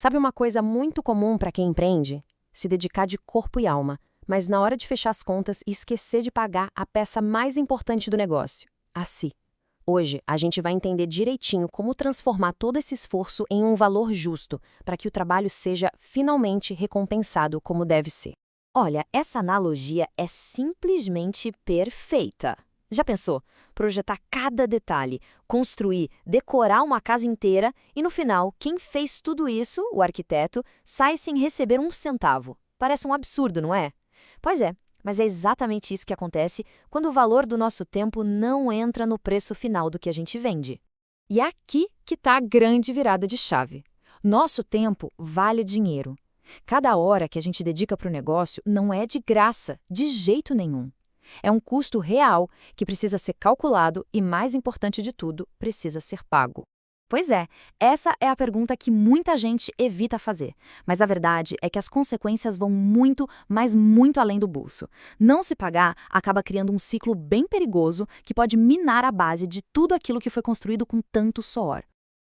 Sabe uma coisa muito comum para quem empreende? Se dedicar de corpo e alma, mas na hora de fechar as contas, esquecer de pagar a peça mais importante do negócio, a si. Hoje, a gente vai entender direitinho como transformar todo esse esforço em um valor justo, para que o trabalho seja finalmente recompensado como deve ser. Olha, essa analogia é simplesmente perfeita. Já pensou? Projetar cada detalhe, construir, decorar uma casa inteira e no final, quem fez tudo isso, o arquiteto, sai sem receber um centavo. Parece um absurdo, não é? Pois é, mas é exatamente isso que acontece quando o valor do nosso tempo não entra no preço final do que a gente vende. E é aqui que está a grande virada de chave. Nosso tempo vale dinheiro. Cada hora que a gente dedica para o negócio não é de graça, de jeito nenhum. É um custo real que precisa ser calculado e, mais importante de tudo, precisa ser pago. Pois é, essa é a pergunta que muita gente evita fazer. Mas a verdade é que as consequências vão muito, mas muito além do bolso. Não se pagar acaba criando um ciclo bem perigoso que pode minar a base de tudo aquilo que foi construído com tanto suor.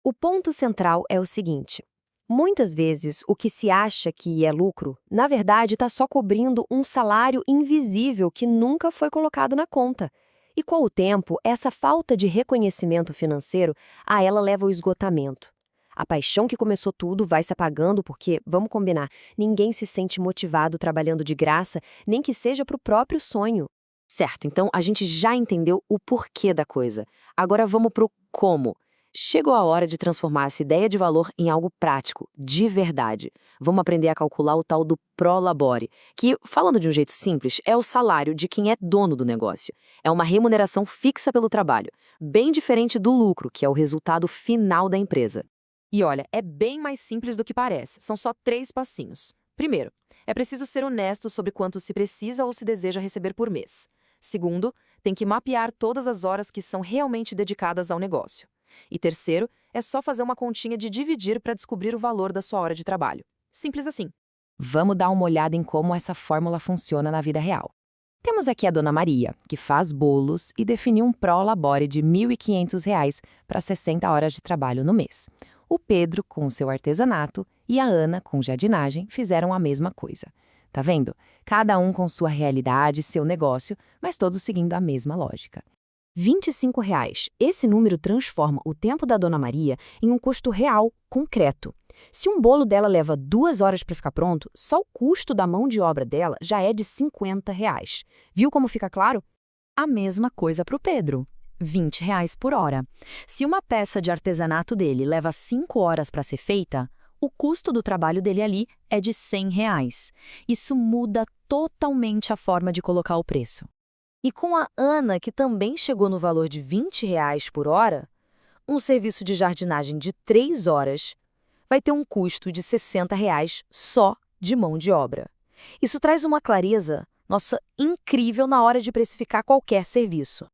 O ponto central é o seguinte: muitas vezes o que se acha que é lucro, na verdade está só cobrindo um salário invisível que nunca foi colocado na conta. E com o tempo, essa falta de reconhecimento financeiro, a ela leva ao esgotamento. A paixão que começou tudo vai se apagando porque, vamos combinar, ninguém se sente motivado trabalhando de graça, nem que seja para o próprio sonho. Certo, então a gente já entendeu o porquê da coisa. Agora vamos para o como. Chegou a hora de transformar essa ideia de valor em algo prático, de verdade. Vamos aprender a calcular o tal do prolabore, que, falando de um jeito simples, é o salário de quem é dono do negócio. É uma remuneração fixa pelo trabalho, bem diferente do lucro, que é o resultado final da empresa. E olha, é bem mais simples do que parece. São só 3 passinhos. Primeiro, é preciso ser honesto sobre quanto se precisa ou se deseja receber por mês. Segundo, tem que mapear todas as horas que são realmente dedicadas ao negócio. E terceiro, é só fazer uma continha de dividir para descobrir o valor da sua hora de trabalho. Simples assim. Vamos dar uma olhada em como essa fórmula funciona na vida real. Temos aqui a Dona Maria, que faz bolos e definiu um pró-labore de R$ 1.500 para 60 horas de trabalho no mês. O Pedro, com o seu artesanato, e a Ana, com jardinagem, fizeram a mesma coisa. Tá vendo? Cada um com sua realidade, seu negócio, mas todos seguindo a mesma lógica. R$ 25. Esse número transforma o tempo da Dona Maria em um custo real, concreto. Se um bolo dela leva 2 horas para ficar pronto, só o custo da mão de obra dela já é de R$ 50. Viu como fica claro? A mesma coisa para o Pedro. R$ 20 por hora. Se uma peça de artesanato dele leva 5 horas para ser feita, o custo do trabalho dele ali é de R$ 100. Isso muda totalmente a forma de colocar o preço. E com a Ana, que também chegou no valor de R$ 20 por hora, um serviço de jardinagem de 3 horas vai ter um custo de R$ 60 só de mão de obra. Isso traz uma clareza, nossa, incrível na hora de precificar qualquer serviço.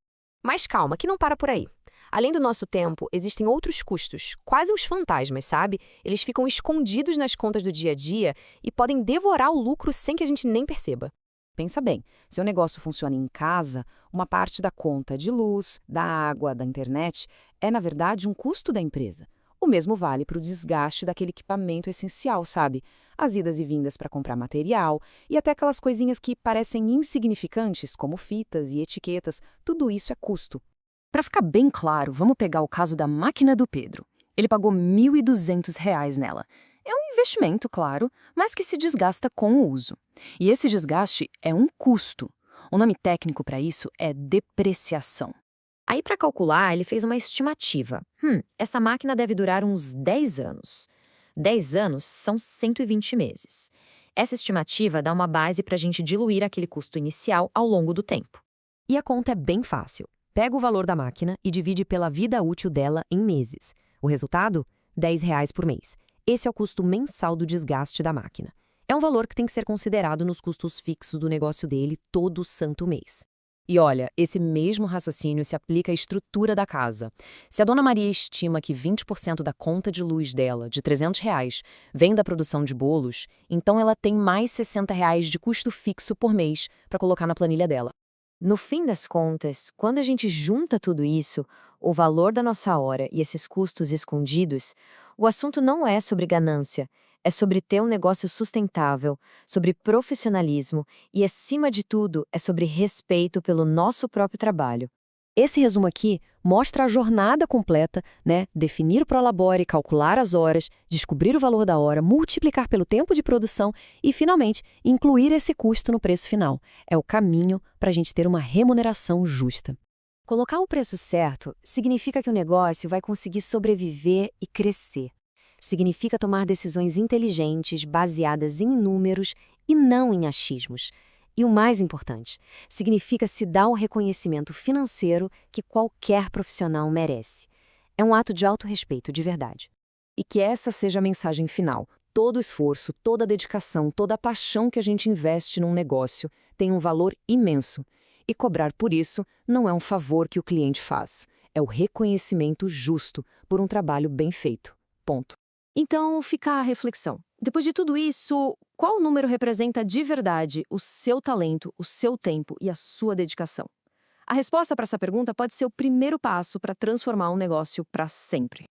Mas calma, que não para por aí. Além do nosso tempo, existem outros custos, quase uns fantasmas, sabe? Eles ficam escondidos nas contas do dia a dia e podem devorar o lucro sem que a gente nem perceba. Pensa bem, se o negócio funciona em casa, uma parte da conta de luz, da água, da internet, é, na verdade, um custo da empresa. O mesmo vale para o desgaste daquele equipamento essencial, sabe? As idas e vindas para comprar material e até aquelas coisinhas que parecem insignificantes, como fitas e etiquetas, tudo isso é custo. Para ficar bem claro, vamos pegar o caso da máquina do Pedro. Ele pagou R$ 1.200 nela. É um investimento, claro, mas que se desgasta com o uso. E esse desgaste é um custo. O nome técnico para isso é depreciação. Aí, para calcular, ele fez uma estimativa. Essa máquina deve durar uns 10 anos. 10 anos são 120 meses. Essa estimativa dá uma base para a gente diluir aquele custo inicial ao longo do tempo. E a conta é bem fácil. Pega o valor da máquina e divide pela vida útil dela em meses. O resultado? R$ 10 por mês. Esse é o custo mensal do desgaste da máquina. É um valor que tem que ser considerado nos custos fixos do negócio dele todo santo mês. E olha, esse mesmo raciocínio se aplica à estrutura da casa. Se a Dona Maria estima que 20% da conta de luz dela, de R$ 300, vem da produção de bolos, então ela tem mais R$ 60 de custo fixo por mês para colocar na planilha dela. No fim das contas, quando a gente junta tudo isso, o valor da nossa hora e esses custos escondidos, O assunto não é sobre ganância, é sobre ter um negócio sustentável, sobre profissionalismo e, acima de tudo, é sobre respeito pelo nosso próprio trabalho. Esse resumo aqui mostra a jornada completa, né? Definir o Prolabore, calcular as horas, descobrir o valor da hora, multiplicar pelo tempo de produção e, finalmente, incluir esse custo no preço final. É o caminho para a gente ter uma remuneração justa. Colocar o preço certo significa que o negócio vai conseguir sobreviver e crescer. Significa tomar decisões inteligentes, baseadas em números e não em achismos. E o mais importante, significa se dar o reconhecimento financeiro que qualquer profissional merece. É um ato de autorrespeito de verdade. E que essa seja a mensagem final. Todo esforço, toda dedicação, toda a paixão que a gente investe num negócio tem um valor imenso. E cobrar por isso não é um favor que o cliente faz. É o reconhecimento justo por um trabalho bem feito. Ponto. Então, fica a reflexão. Depois de tudo isso, qual número representa de verdade o seu talento, o seu tempo e a sua dedicação? A resposta para essa pergunta pode ser o primeiro passo para transformar um negócio para sempre.